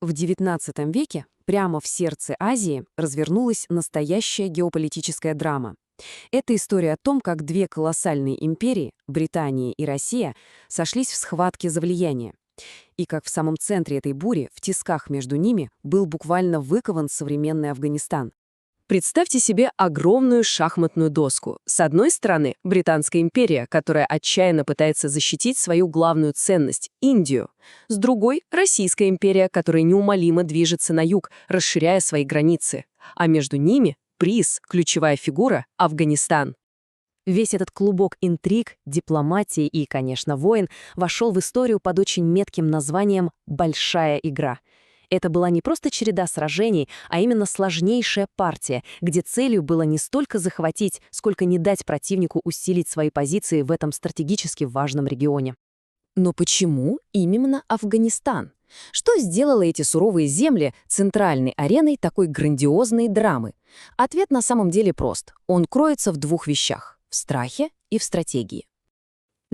В XIX веке прямо в сердце Азии развернулась настоящая геополитическая драма. Это история о том, как две колоссальные империи, Британия и Россия, сошлись в схватке за влияние. И как в самом центре этой бури, в тисках между ними, был буквально выкован современный Афганистан. Представьте себе огромную шахматную доску. С одной стороны, Британская империя, которая отчаянно пытается защитить свою главную ценность– Индию. С другой– Российская империя, которая неумолимо движется на юг, расширяя свои границы. А между ними – приз, ключевая фигура– Афганистан. Весь этот клубок интриг, дипломатии и, конечно, войн вошел в историю под очень метким названием «Большая игра». Это была не просто череда сражений, а именно сложнейшая партия, где целью было не столько захватить, сколько не дать противнику усилить свои позиции в этом стратегически важном регионе. Но почему именно Афганистан? Что сделало эти суровые земли центральной ареной такой грандиозной драмы? Ответ на самом деле прост. Он кроется в двух вещах – в страхе и в стратегии.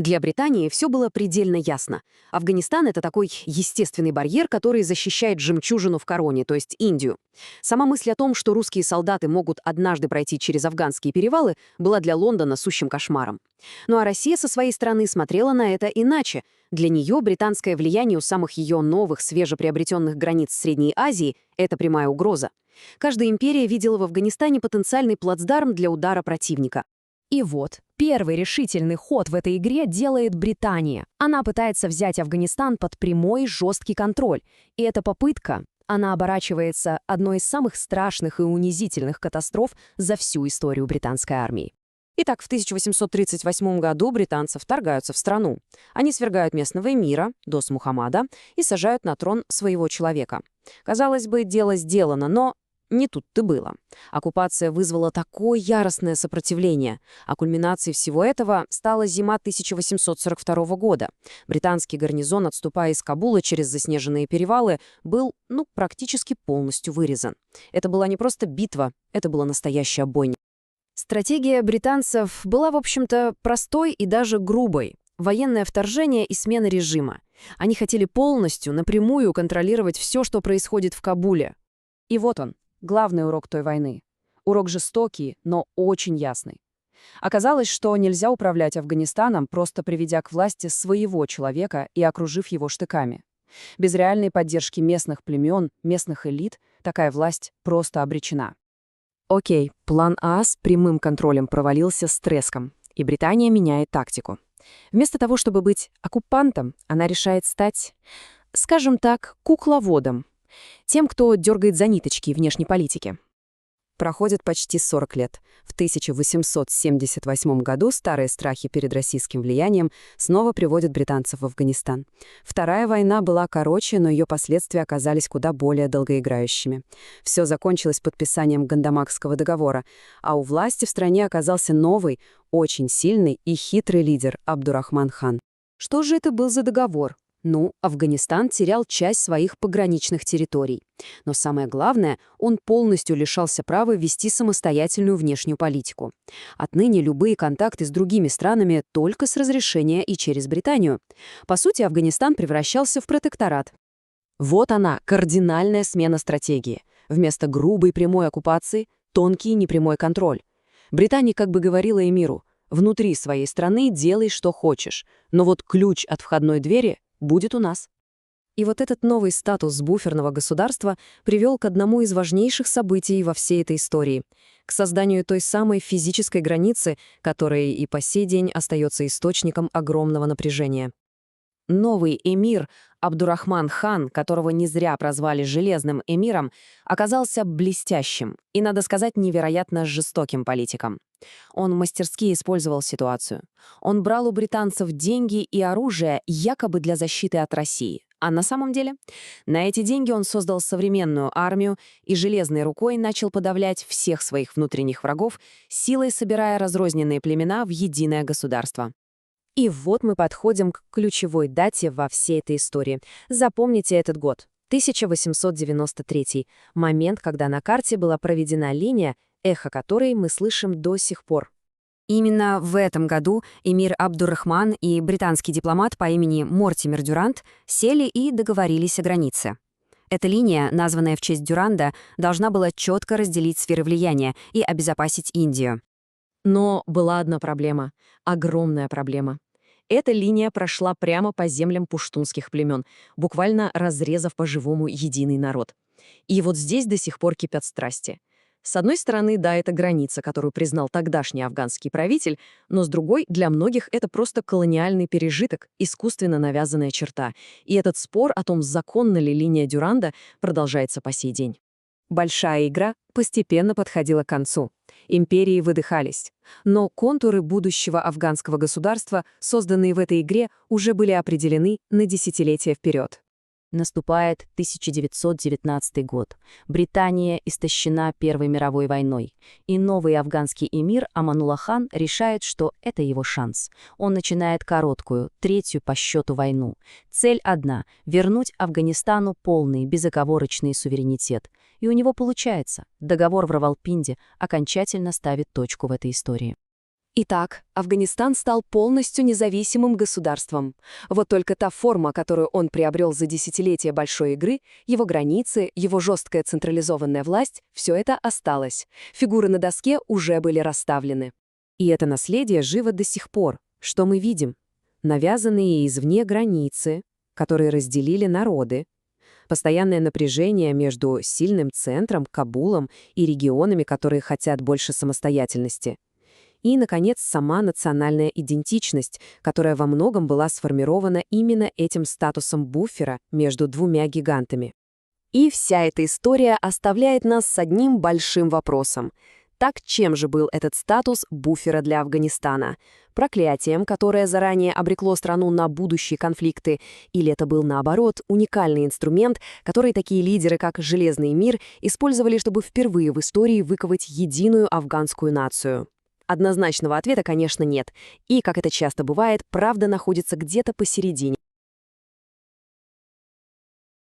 Для Британии все было предельно ясно. Афганистан — это такой естественный барьер, который защищает жемчужину в короне, то есть Индию. Сама мысль о том, что русские солдаты могут однажды пройти через афганские перевалы, была для Лондона сущим кошмаром. Ну а Россия со своей стороны смотрела на это иначе. Для нее британское влияние у самых ее новых, свежеприобретенных границ Средней Азии — это прямая угроза. Каждая империя видела в Афганистане потенциальный плацдарм для удара противника. И вот, первый решительный ход в этой игре делает Британия. Она пытается взять Афганистан под прямой жесткий контроль. И эта попытка, она оборачивается одной из самых страшных и унизительных катастроф за всю историю британской армии. Итак, в 1838 году британцы вторгаются в страну. Они свергают местного эмира, Дос Мухаммада, и сажают на трон своего человека. Казалось бы, дело сделано, но не тут-то было. Оккупация вызвала такое яростное сопротивление, а кульминацией всего этого стала зима 1842 года. Британский гарнизон, отступая из Кабула через заснеженные перевалы, был, практически полностью вырезан. Это была не просто битва, это была настоящая бойня. Стратегия британцев была, в общем-то, простой и даже грубой. Военное вторжение и смена режима. Они хотели полностью, напрямую контролировать все, что происходит в Кабуле. И вот он. Главный урок той войны. Урок жестокий, но очень ясный. Оказалось, что нельзя управлять Афганистаном, просто приведя к власти своего человека и окружив его штыками. Без реальной поддержки местных племен, местных элит, такая власть просто обречена. Окей, план А с прямым контролем провалился с треском, и Британия меняет тактику. Вместо того, чтобы быть оккупантом, она решает стать, скажем так, кукловодом. Тем, кто дергает за ниточки внешней политики. Проходит почти 40 лет. В 1878 году старые страхи перед российским влиянием снова приводят британцев в Афганистан. Вторая война была короче, но ее последствия оказались куда более долгоиграющими. Все закончилось подписанием Гандамакского договора, а у власти в стране оказался новый, очень сильный и хитрый лидер Абдурахман хан. Что же это был за договор? Афганистан терял часть своих пограничных территорий. Но самое главное, он полностью лишался права вести самостоятельную внешнюю политику. Отныне любые контакты с другими странами только с разрешения и через Британию. По сути, Афганистан превращался в протекторат. Вот она, кардинальная смена стратегии. Вместо грубой прямой оккупации – тонкий непрямой контроль. Британия как бы говорила эмиру: внутри своей страны делай, что хочешь, но вот ключ от входной двери – будет у нас. И вот этот новый статус буферного государства привел к одному из важнейших событий во всей этой истории — к созданию той самой физической границы, которая и по сей день остается источником огромного напряжения. Новый эмир Абдурахман хан, которого не зря прозвали «железным эмиром», оказался блестящим и, надо сказать, невероятно жестоким политиком. Он мастерски использовал ситуацию. Он брал у британцев деньги и оружие якобы для защиты от России. А на самом деле, на эти деньги он создал современную армию и железной рукой начал подавлять всех своих внутренних врагов, силой собирая разрозненные племена в единое государство. И вот мы подходим к ключевой дате во всей этой истории. Запомните этот год. 1893. Момент, когда на карте была проведена линия, эхо которой мы слышим до сих пор. Именно в этом году эмир Абдурахман и британский дипломат по имени Мортимер Дюрант сели и договорились о границе. Эта линия, названная в честь Дюранда, должна была четко разделить сферы влияния и обезопасить Индию. Но была одна проблема, огромная проблема. Эта линия прошла прямо по землям пуштунских племен, буквально разрезав по-живому единый народ. И вот здесь до сих пор кипят страсти. С одной стороны, да, это граница, которую признал тогдашний афганский правитель, но с другой, для многих это просто колониальный пережиток, искусственно навязанная черта. И этот спор о том, законна ли линия Дюранда, продолжается по сей день. Большая игра постепенно подходила к концу. Империи выдыхались. Но контуры будущего афганского государства, созданные в этой игре, уже были определены на десятилетия вперед. Наступает 1919 год. Британия истощена Первой мировой войной. И новый афганский эмир Аманулла хан решает, что это его шанс. Он начинает короткую, третью по счету войну. Цель одна – вернуть Афганистану полный, безоговорочный суверенитет. И у него получается. Договор в Равалпинди окончательно ставит точку в этой истории. Итак, Афганистан стал полностью независимым государством. Вот только та форма, которую он приобрел за десятилетия большой игры, его границы, его жесткая централизованная власть – все это осталось. Фигуры на доске уже были расставлены. И это наследие живо до сих пор. Что мы видим? Навязанные извне границы, которые разделили народы, постоянное напряжение между сильным центром, Кабулом и регионами, которые хотят больше самостоятельности. И, наконец, сама национальная идентичность, которая во многом была сформирована именно этим статусом буфера между двумя гигантами. И вся эта история оставляет нас с одним большим вопросом. Так чем же был этот статус буфера для Афганистана? Проклятием, которое заранее обрекло страну на будущие конфликты? Или это был, наоборот, уникальный инструмент, который такие лидеры, как Железный мир, использовали, чтобы впервые в истории выковать единую афганскую нацию? Однозначного ответа, конечно, нет. И, как это часто бывает, правда находится где-то посередине.